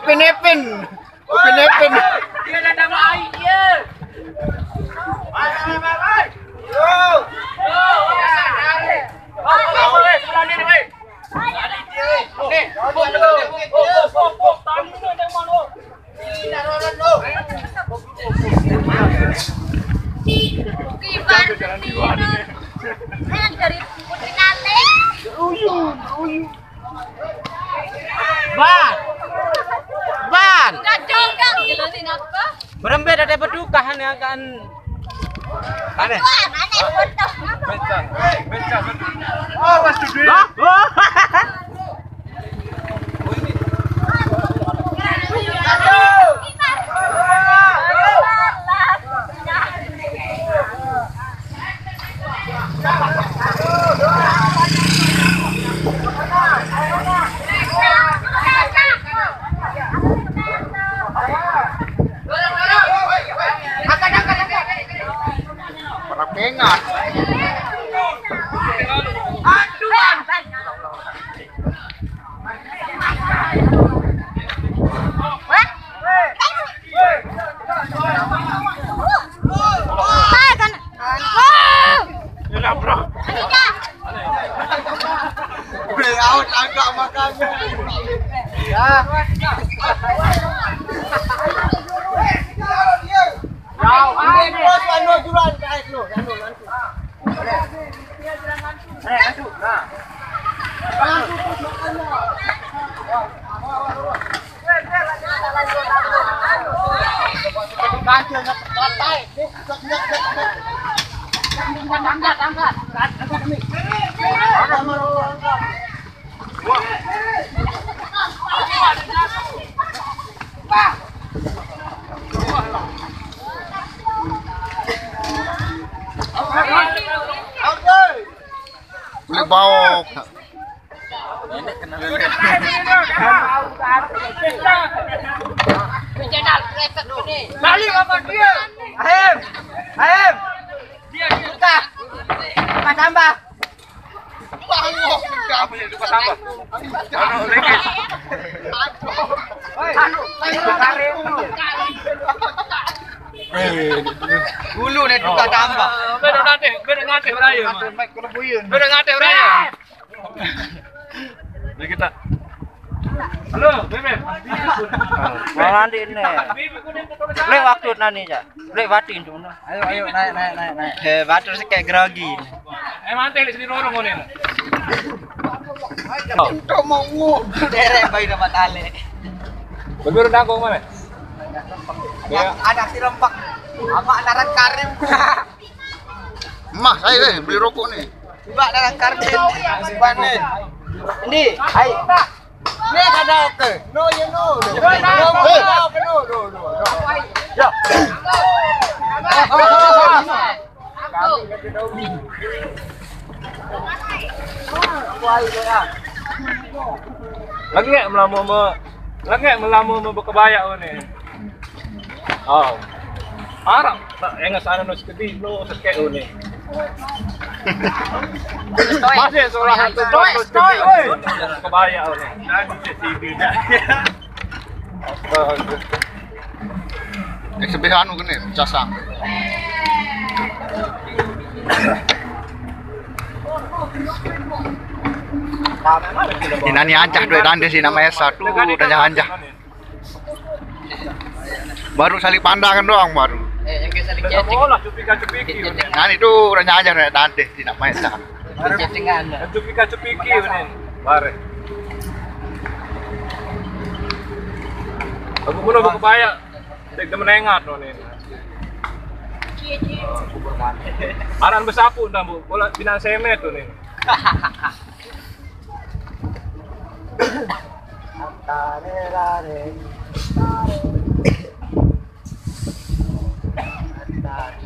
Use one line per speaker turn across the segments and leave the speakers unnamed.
Upin Ipin. Upin Ipin.
Dia dah nama air dia. Baik. Yo. Sebelah ni baik. Okey.
Dari putri nanti.
Ban.
Kacang jelasin apa?
Berembet ada berdukahan yang akan aneh.
Aneh foto.
Beca. Oh, was to do. Pengat. Out agak makannya. Ya. Boleh bawa.
Balik apa dia? Ahim. Dia kita. Tambah.
Tambah. Dulu nih juga tambah.
Beda ngate beraya. Beda ngate beraya. Ni kita. Halo, Bebe.
Nanti ini. Lek waktu nani ya. Lek watin tu.
Ayo naik. Batur sih kayak grogi.
Mantel di sini orang ngene.
Untuk mau derek bayi dapat ale.
Begitu dangkong mana?
Yang ada si rempah. Ama naran karim. Mah, saya beli rokok nih. Coba naran karim. Simpan nih. Ini, ayo. Ini ada oke. No. Ya.
Lagi nggak melamu berkebaya ni. Oh. Arab, yang sana nus kedih lo sekek ni. Masih seorang hantu kebaya ni. TV dah.
Sebelah anu kene, casang. Ini ancah duit anda sih namanya satu udah anjah. Baru saling pandangan doang baru.
Yang kayak saling
Bola cupika-cupiki.
Nah itu udah aja duit anda sih namanya sah.
chattingan.
Cupika-cupiki ni. Bare. Aku pun mau kebaya. Dek menengat ni. Aran bersapu dah bu. Bola binang semet tu ni.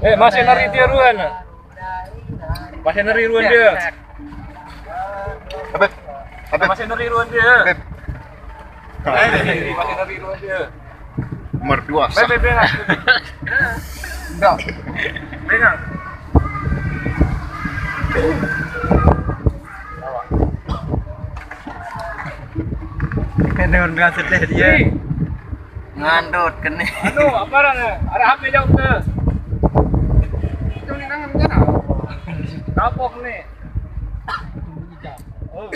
Masih nari dia ruan. Masih nari ruan dia.
Apa?
Masih nari ruan dia. Masih nari ruan dia.
Mertua.
Bengang.
Enggak.
Bengang.
Kena orang sedih dia.
Ngandut kene.
Anu, apa rana? Ada HP jauh ke?
Itu ni nangan kan?
Kapok nih. Oh.